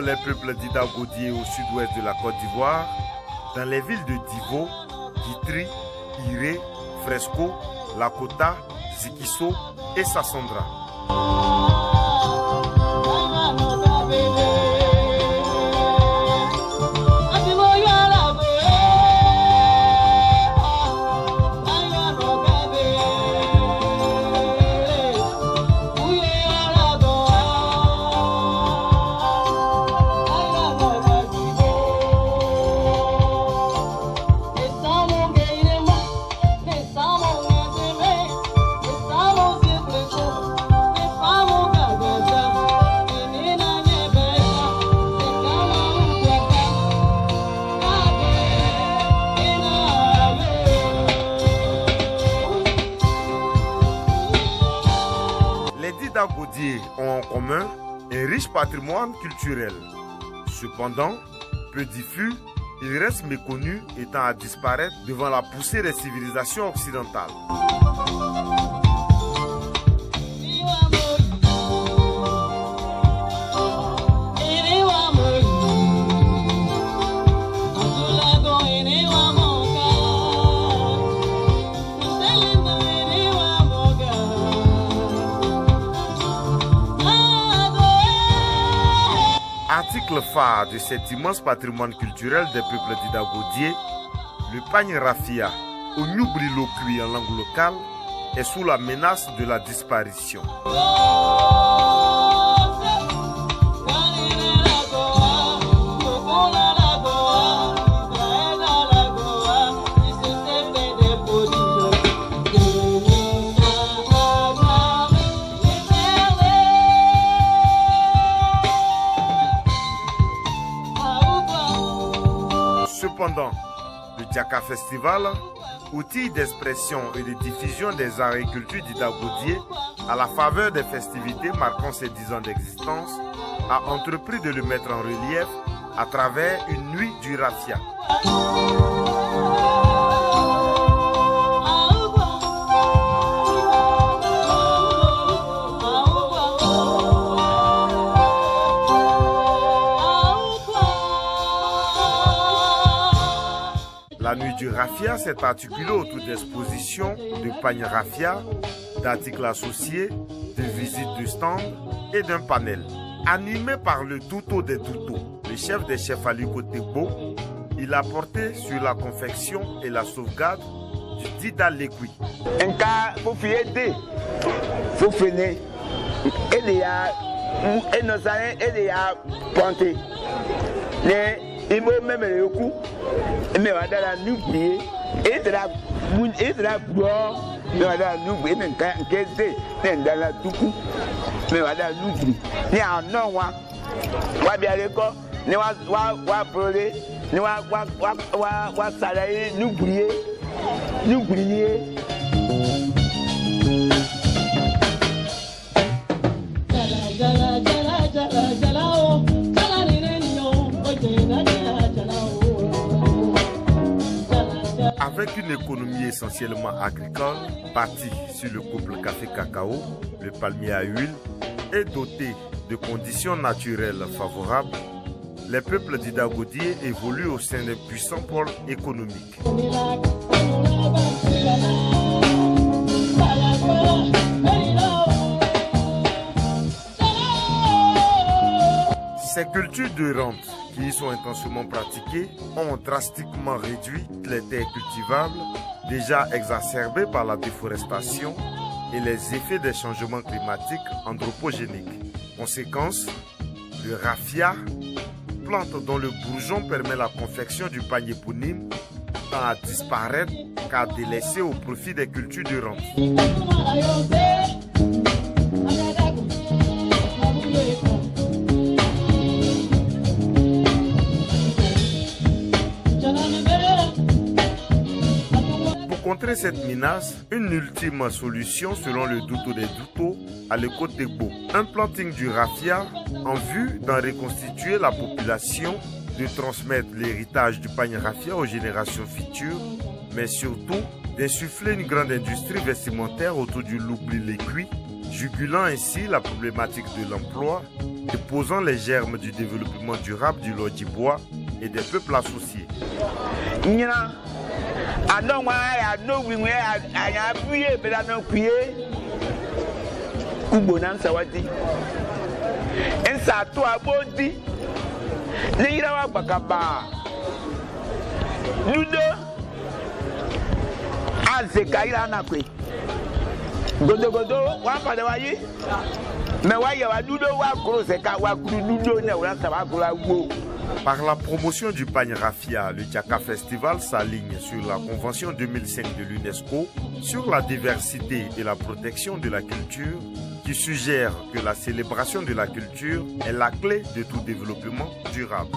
les peuples d'Idagodié au sud-ouest de la Côte d'Ivoire, dans les villes de Divo, Guitry, Iré, Fresco, Lakota, Zikiso et Sassandra. Didagodié ont en commun un riche patrimoine culturel. Cependant, peu diffus, ils restent méconnus étant à disparaître devant la poussée des civilisations occidentales. Article phare de cet immense patrimoine culturel des peuples d'Idagodié, le pagne raffia, au Nyubri-Lokui en langue locale, est sous la menace de la disparition. Cependant, le Djaka Festival, outil d'expression et de diffusion des arts et cultures d'Idagodié, à la faveur des festivités marquant ses 10 ans d'existence, a entrepris de le mettre en relief à travers une nuit du raffia. La nuit du raffia s'est articulée autour d'expositions, de pagnes raffia, d'articles associés, de visites de stands et d'un panel. Animé par le Touto des Toutos, le chef des chefs Aliko Tegbo, il a porté sur la confection et la sauvegarde du Dida Lekui. Un cas pour fier, faut finir. Il y a pointé. Il m'a même le coup, mais on a la nuit, et de la boire, mais on a la nuit, mais dans la toucou, mais on a la nuit. Il y a un nom, on va bien l'école, on va brûler, on va salayer, nous briller. Avec une économie essentiellement agricole, bâtie sur le couple café-cacao, le palmier à huile et dotée de conditions naturelles favorables, les peuples d'Idagodié évoluent au sein d'un puissant pôle économique. Ces cultures de rente qui y sont intensément pratiquées ont drastiquement réduit les terres cultivables, déjà exacerbées par la déforestation et les effets des changements climatiques anthropogéniques. Conséquence, le raffia, plante dont le bourgeon permet la confection du pagne éponyme, tend à disparaître car délaissé au profit des cultures de rente. Contrer cette menace, une ultime solution selon le Douto des Doutos à Aliko Tegbo. Un planting du raffia en vue d'en reconstituer la population, de transmettre l'héritage du pagne raffia aux générations futures, mais surtout d'insuffler une grande industrie vestimentaire autour du Loubli Lekui jugulant ainsi la problématique de l'emploi et posant les germes du développement durable du Lodjibois et des peuples associés. Par la promotion du pagne raffia, le Djaka Festival s'aligne sur la Convention 2005 de l'UNESCO sur la diversité et la protection de la culture, qui suggère que la célébration de la culture est la clé de tout développement durable.